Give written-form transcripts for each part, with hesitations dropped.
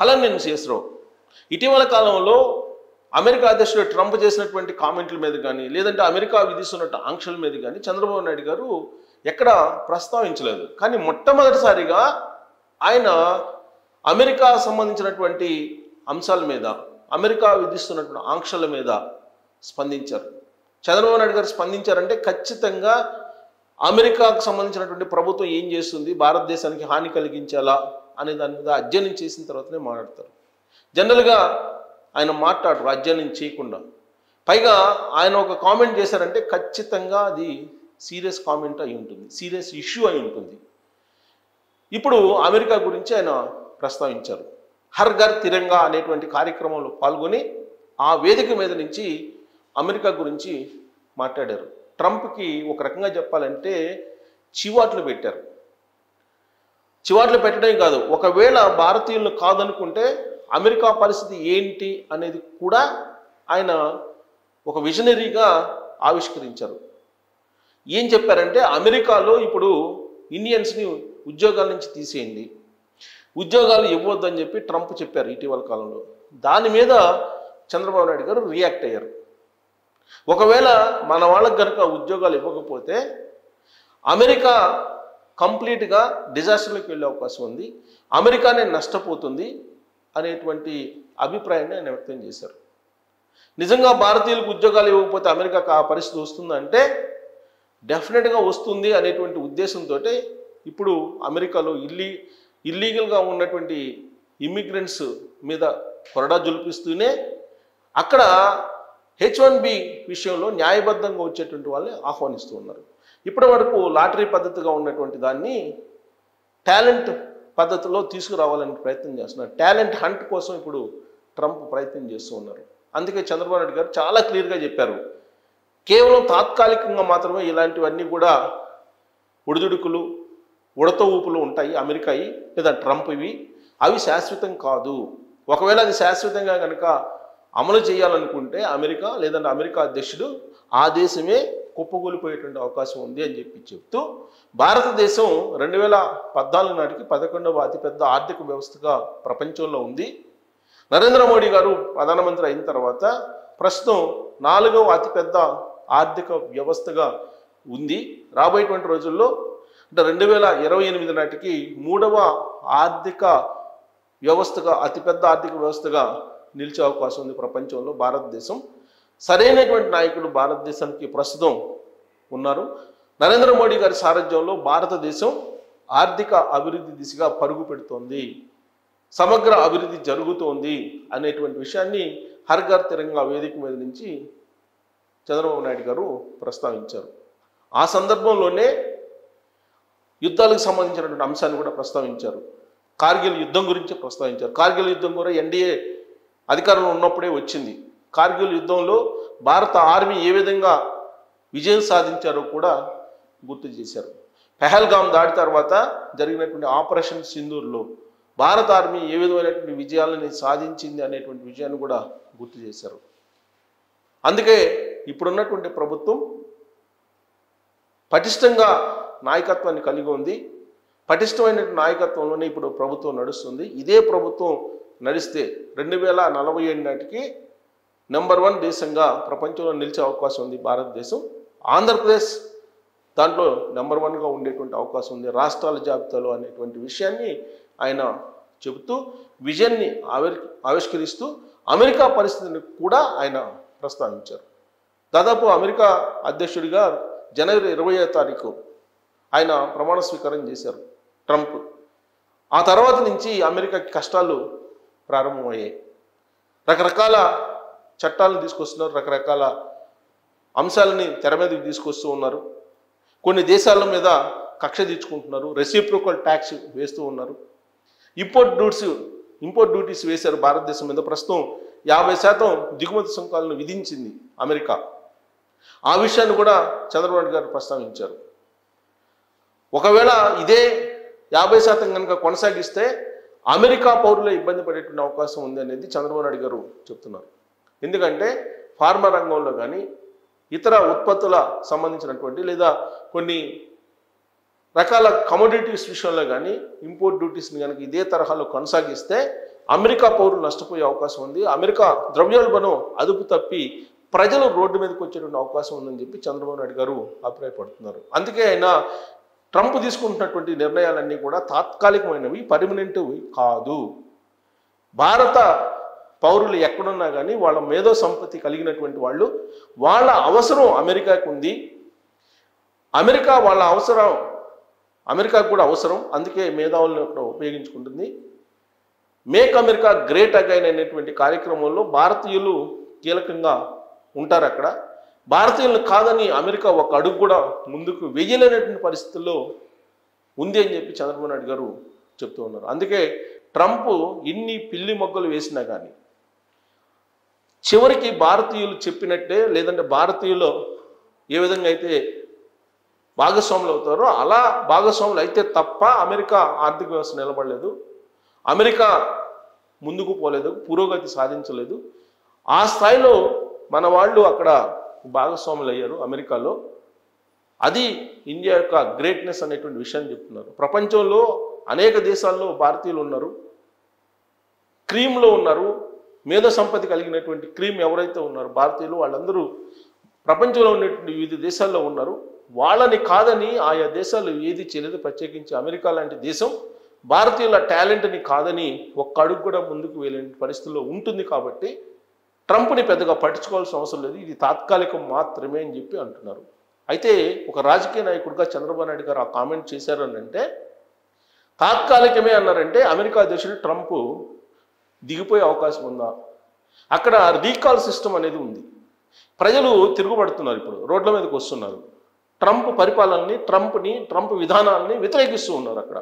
హలనేని శేషరావు ఇటీవల కాలంలో అమెరికా అధ్యక్షుడు ట్రంప్ చేసినటువంటి కామెంట్ల మీద కానీ లేదంటే అమెరికా విధిస్తున్నట్టు ఆంక్షల మీద కానీ చంద్రబాబు నాయుడు గారు ఎక్కడ ప్రస్తావించలేదు. కానీ మొట్టమొదటిసారిగా ఆయన అమెరికా సంబంధించినటువంటి అంశాల మీద అమెరికా విధిస్తున్నటువంటి ఆంక్షల మీద స్పందించారు. చంద్రబాబు నాయుడు గారు స్పందించారంటే ఖచ్చితంగా అమెరికాకు సంబంధించినటువంటి ప్రభుత్వం ఏం చేస్తుంది, భారతదేశానికి హాని కలిగించాలా అనే దాని మీద అధ్యయనం చేసిన తర్వాతనే మాట్లాడతారు. జనరల్గా ఆయన మాట్లాడరు అధ్యయనం చేయకుండా. పైగా ఆయన ఒక కామెంట్ చేశారంటే ఖచ్చితంగా అది సీరియస్ కామెంట్ అయి ఉంటుంది, సీరియస్ ఇష్యూ అయి ఉంటుంది. ఇప్పుడు అమెరికా గురించి ఆయన ప్రస్తావించారు. హర్ ఘర్ తిరంగా అనేటువంటి కార్యక్రమంలో పాల్గొని ఆ వేదిక మీద నుంచి అమెరికా గురించి మాట్లాడారు. ట్రంప్కి ఒక రకంగా చెప్పాలంటే చివాట్లు పెట్టారు. చివాట్లు పెట్టడమే కాదు, ఒకవేళ భారతీయులను కాదనుకుంటే అమెరికా పరిస్థితి ఏంటి అనేది కూడా ఆయన ఒక విజనరీగా ఆవిష్కరించారు. ఏం చెప్పారంటే అమెరికాలో ఇప్పుడు ఇండియన్స్ని ఉద్యోగాల నుంచి తీసేయండి, ఉద్యోగాలు ఇవ్వద్దని చెప్పి ట్రంప్ చెప్పారు ఇటీవల కాలంలో. దాని మీద చంద్రబాబు నాయుడు గారు రియాక్ట్ అయ్యారు. ఒకవేళ మన వాళ్ళకి కనుక ఉద్యోగాలు ఇవ్వకపోతే అమెరికా కంప్లీట్గా డిజాస్టర్లోకి వెళ్ళే అవకాశం ఉంది, అమెరికానే నష్టపోతుంది అనేటువంటి అభిప్రాయాన్ని ఆయన వ్యక్తం చేశారు. నిజంగా భారతీయులకు ఉద్యోగాలు ఇవ్వకపోతే అమెరికాకు ఆ పరిస్థితి వస్తుందంటే డెఫినెట్గా వస్తుంది అనేటువంటి ఉద్దేశంతో ఇప్పుడు అమెరికాలో ఇల్లీగల్గా ఉన్నటువంటి ఇమ్మిగ్రెంట్స్ మీద కొరడా జులిపిస్తూనే అక్కడ H1B విషయంలో న్యాయబద్ధంగా వచ్చేటువంటి వాళ్ళని ఆహ్వానిస్తూ ఉన్నారు. ఇప్పటి వరకు లాటరీ పద్ధతిగా ఉన్నటువంటి దాన్ని టాలెంట్ పద్ధతిలో తీసుకురావాలని ప్రయత్నం చేస్తున్నారు. టాలెంట్ హంట్ కోసం ఇప్పుడు ట్రంప్ ప్రయత్నం చేస్తూ ఉన్నారు. అందుకే చంద్రబాబు నాయుడు గారు చాలా క్లియర్గా చెప్పారు, కేవలం తాత్కాలికంగా మాత్రమే ఇలాంటివన్నీ కూడా ఉడిదుడుకులు ఉడత ఊపులు ఉంటాయి అమెరికాయి లేదా ట్రంప్ ఇవి, అవి శాశ్వతం కాదు. ఒకవేళ అది శాశ్వతంగా కనుక అమలు చేయాలనుకుంటే అమెరికా లేదంటే అమెరికా అధ్యక్షుడు ఆ దేశమే కుప్పగూలిపోయేటువంటి అవకాశం ఉంది అని చెప్తూ భారతదేశం 2014 నాటికి 11వ అతిపెద్ద ఆర్థిక వ్యవస్థగా ప్రపంచంలో ఉంది. నరేంద్ర మోడీ గారు ప్రధానమంత్రి అయిన తర్వాత ప్రస్తుతం 4వ అతిపెద్ద ఆర్థిక వ్యవస్థగా ఉంది. రాబోయేటువంటి రోజుల్లో అంటే 2028 నాటికి 3వ ఆర్థిక వ్యవస్థగా అతిపెద్ద ఆర్థిక వ్యవస్థగా నిలిచే అవకాశం ఉంది ప్రపంచంలో భారతదేశం. సరైనటువంటి నాయకులు భారతదేశానికి ప్రస్తుతం ఉన్నారు. నరేంద్ర మోడీ గారి సారథ్యంలో భారతదేశం ఆర్థిక అభివృద్ధి దిశగా పరుగు పెడుతోంది, సమగ్ర అభివృద్ధి జరుగుతోంది అనేటువంటి విషయాన్ని హర్ ఘర్ తిరంగా వేదిక మీద నుంచి చంద్రబాబు నాయుడు గారు ప్రస్తావించారు. ఆ సందర్భంలోనే యుద్ధాలకు సంబంధించినటువంటి అంశాన్ని కూడా ప్రస్తావించారు. కార్గిల్ యుద్ధం గురించి ప్రస్తావించారు. కార్గిల్ యుద్ధం కూడా ఎన్డీఏ అధికారంలో ఉన్నప్పుడే వచ్చింది. కార్గిల్ యుద్ధంలో భారత ఆర్మీ ఏ విధంగా విజయం సాధించారో కూడా గుర్తు చేశారు. పెహల్గాం దాడి తర్వాత జరిగినటువంటి ఆపరేషన్ సింధూర్లో భారత ఆర్మీ ఏ విధమైనటువంటి విజయాలని సాధించింది అనేటువంటి విజయాన్ని కూడా గుర్తు చేశారు. అందుకే ఇప్పుడున్నటువంటి ప్రభుత్వం పటిష్టంగా నాయకత్వాన్ని కలిగి ఉంది. పటిష్టమైన నాయకత్వంలోనే ఇప్పుడు ప్రభుత్వం నడుస్తుంది. ఇదే ప్రభుత్వం నడిస్తే 2047 నాటికి నెంబర్ 1 దేశంగా ప్రపంచంలో నిలిచే అవకాశం ఉంది భారతదేశం. ఆంధ్రప్రదేశ్ దాంట్లో నెంబర్ 1గా ఉండేటువంటి అవకాశం ఉంది రాష్ట్రాల జాబితాలో అనేటువంటి విషయాన్ని ఆయన చెబుతూ విజన్ని ఆవిష్కరిస్తూ అమెరికా పరిస్థితిని కూడా ఆయన ప్రస్తావించారు. దాదాపు అమెరికా అధ్యక్షుడిగా జనవరి 20వ తారీఖు ఆయన ప్రమాణ స్వీకారం చేశారు ట్రంప్. ఆ తర్వాత నుంచి అమెరికాకి కష్టాలు ప్రారంభమయ్యాయి. రకరకాల చట్టాలను తీసుకొస్తున్నారు, రకరకాల అంశాలని తెర మీదకి తీసుకొస్తూ ఉన్నారు. కొన్ని దేశాల మీద కక్ష తీర్చుకుంటున్నారు, రెసిప్రోకల్ ట్యాక్స్ వేస్తూ ఉన్నారు. ఇంపోర్ట్ డ్యూటీస్ వేశారు భారతదేశం మీద. ప్రస్తుతం 50% దిగుమతి సుంకాలను విధించింది అమెరికా. ఆ విషయాన్ని కూడా చంద్రబాబు నాయుడు గారు ప్రస్తావించారు. ఒకవేళ ఇదే 50% కనుక కొనసాగిస్తే అమెరికా పౌరులే ఇబ్బంది పడేటువంటి అవకాశం ఉంది అనేది చంద్రబాబు నాయుడు గారు చెప్తున్నారు. ఎందుకంటే ఫార్మా రంగంలో కానీ ఇతర ఉత్పత్తుల సంబంధించినటువంటి లేదా కొన్ని రకాల కమోడిటీస్ విషయంలో కానీ ఇంపోర్ట్ డ్యూటీస్ని కనుక ఇదే తరహాలో కొనసాగిస్తే అమెరికా పౌరులు నష్టపోయే అవకాశం ఉంది. అమెరికా ద్రవ్యోల్బణం అదుపు తప్పి ప్రజలు రోడ్డు మీదకి వచ్చేటువంటి అవకాశం ఉందని చెప్పి చంద్రబాబు నాయుడు గారు అభిప్రాయపడుతున్నారు. అందుకే ఆయన ట్రంప్ తీసుకుంటున్నటువంటి నిర్ణయాలన్నీ కూడా తాత్కాలికమైనవి, పర్మనెంట్వి కాదు. భారత పౌరులు ఎక్కడున్నా కానీ వాళ్ళ మేధో సంపత్తి కలిగినటువంటి వాళ్ళు, వాళ్ళ అవసరం అమెరికాకు ఉంది. అమెరికా వాళ్ళ అవసరం అమెరికాకు కూడా అవసరం, అందుకే మేధావులను అక్కడ ఉపయోగించుకుంటుంది. మేక్ అమెరికా గ్రేట్ అగైన్ అనేటువంటి కార్యక్రమంలో భారతీయులు కీలకంగా ఉంటారు. అక్కడ భారతీయులను కాదని అమెరికా ఒక అడుగు కూడా ముందుకు వెయ్యలేనటువంటి పరిస్థితుల్లో ఉంది అని చెప్పి చంద్రబాబు నాయుడు గారు చెప్తూ ఉన్నారు. అందుకే ట్రంప్ ఇన్ని పిల్లి మొగ్గలు వేసినా కానీ చివరికి భారతీయులు చెప్పినట్టే, లేదంటే భారతీయులు ఏ విధంగా అయితే భాగస్వాములు అవుతారో అలా భాగస్వాములు అయితే తప్ప అమెరికా ఆర్థిక వ్యవస్థ నిలబడలేదు, అమెరికా ముందుకు పోలేదు, పురోగతి సాధించలేదు. ఆ స్థాయిలో మన వాళ్ళు అక్కడ భాగస్వాములు అయ్యారు అమెరికాలో. అది ఇండియా యొక్క గ్రేట్నెస్ అనేటువంటి విషయాన్ని చెప్తున్నారు. ప్రపంచంలో అనేక దేశాల్లో భారతీయులు ఉన్నారు, క్రీమ్లో ఉన్నారు. మేధో సంపత్తి కలిగినటువంటి క్రీమ్ ఎవరైతే ఉన్నారో భారతీయులు, వాళ్ళందరూ ప్రపంచంలో ఉన్నటువంటి వివిధ దేశాల్లో ఉన్నారు. వాళ్ళని కాదని ఆయా దేశాలు ఏది చేయలేదు. ప్రత్యేకించి అమెరికా లాంటి దేశం భారతీయుల టాలెంట్ని కాదని ఒక్క అడుగు కూడా ముందుకు వెళ్ళే పరిస్థితుల్లో ఉంటుంది. కాబట్టి ట్రంప్ని పెద్దగా పట్టించుకోవాల్సిన అవసరం లేదు, ఇది తాత్కాలికం మాత్రమే అని చెప్పి అంటున్నారు. అయితే ఒక రాజకీయ నాయకుడిగా చంద్రబాబు నాయుడు గారు ఆ కామెంట్ చేశారు అని అంటే, తాత్కాలికమే అన్నారంటే అమెరికా అధ్యక్షుడు ట్రంప్ దిగిపోయే అవకాశం ఉందా? అక్కడ రీకాల్ సిస్టమ్ అనేది ఉంది. ప్రజలు తిరుగుబడుతున్నారు, ఇప్పుడు రోడ్ల మీదకి వస్తున్నారు. ట్రంప్ పరిపాలనని, ట్రంప్ విధానాలని వ్యతిరేకిస్తూ ఉన్నారు. అక్కడ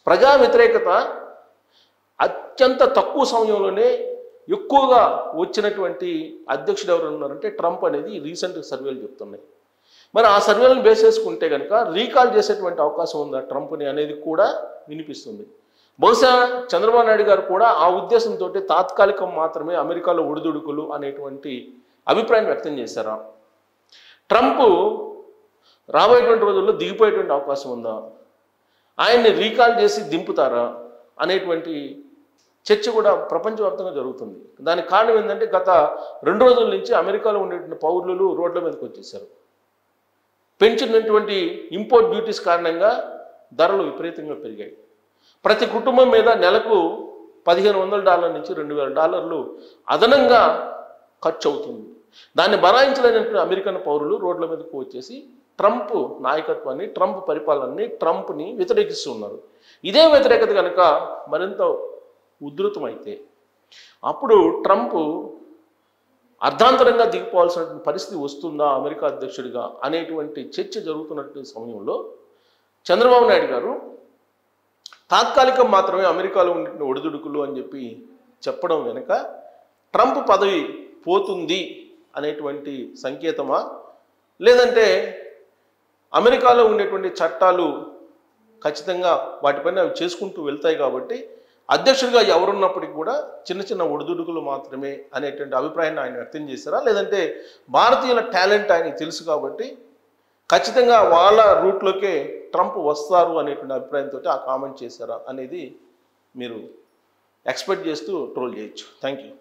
ప్రజా వ్యతిరేకత అత్యంత తక్కువ సమయంలోనే ఎక్కువగా వచ్చినటువంటి అధ్యక్షుడు ఎవరు ఉన్నారంటే ట్రంప్ అనేది రీసెంట్ సర్వేలు చెప్తున్నాయి. మరి ఆ సర్వేలను బేస్ చేసుకుంటే కనుక రీకాల్ చేసేటువంటి అవకాశం ఉందా ట్రంప్ని అనేది కూడా వినిపిస్తుంది. బహుశా చంద్రబాబు నాయుడు గారు కూడా ఆ ఉద్దేశంతో తాత్కాలికం మాత్రమే అమెరికాలో ఒడిదుడుకులు అనేటువంటి అభిప్రాయం వ్యక్తం చేశారా? ట్రంప్ రాబోయేటువంటి రోజుల్లో దిగిపోయేటువంటి అవకాశం ఉందా? ఆయన్ని రీకాల్ చేసి దింపుతారా అనేటువంటి చర్చ కూడా ప్రపంచవ్యాప్తంగా జరుగుతుంది. దానికి కారణం ఏంటంటే గత 2 రోజుల నుంచి అమెరికాలో ఉండేటువంటి పౌరులు రోడ్ల మీదకి వచ్చేసారు. పెంచినటువంటి ఇంపోర్ట్ డ్యూటీస్ కారణంగా ధరలు విపరీతంగా పెరిగాయి. ప్రతి కుటుంబం మీద నెలకు $1,500 నుంచి $2,000 అదనంగా ఖర్చు అవుతుంది. దాన్ని భరాయించలేనటువంటి అమెరికన్ పౌరులు రోడ్ల మీదకు వచ్చేసి ట్రంప్ నాయకత్వాన్ని, ట్రంప్ పరిపాలనని, ట్రంప్ని వ్యతిరేకిస్తూ ఉన్నారు. ఇదే వ్యతిరేకత కనుక మరింత ఉధృతమైతే అప్పుడు ట్రంప్ అర్ధాంతరంగా దిగిపోవాల్సిన పరిస్థితి వస్తుందా అమెరికా అధ్యక్షుడిగా అనేటువంటి చర్చ జరుగుతున్నటువంటి సమయంలో చంద్రబాబు నాయుడు గారు తాత్కాలికం మాత్రమే అమెరికాలో ఉండే ఒడిదుడుకులు అని చెప్పి చెప్పడం వెనుక ట్రంప్ పదవి పోతుంది అనేటువంటి సంకేతమా, లేదంటే అమెరికాలో ఉండేటువంటి చట్టాలు ఖచ్చితంగా వాటిపైన అవి చేసుకుంటూ వెళ్తాయి కాబట్టి అధ్యక్షుడిగా ఎవరున్నప్పటికీ కూడా చిన్న చిన్న ఒడిదుడుకులు మాత్రమే అనేటువంటి అభిప్రాయాన్ని ఆయన వ్యక్తం చేశారా, లేదంటే భారతీయుల టాలెంట్ ఆయనకి తెలుసు కాబట్టి ఖచ్చితంగా వాళ్ళ రూట్లోకే ట్రంప్ వస్తారు అనేటువంటి అభిప్రాయంతో ఆ కామెంట్ చేశారా అనేది మీరు ఎక్స్పెక్ట్ చేస్తూ ట్రోల్ చేయొచ్చు. Thank you.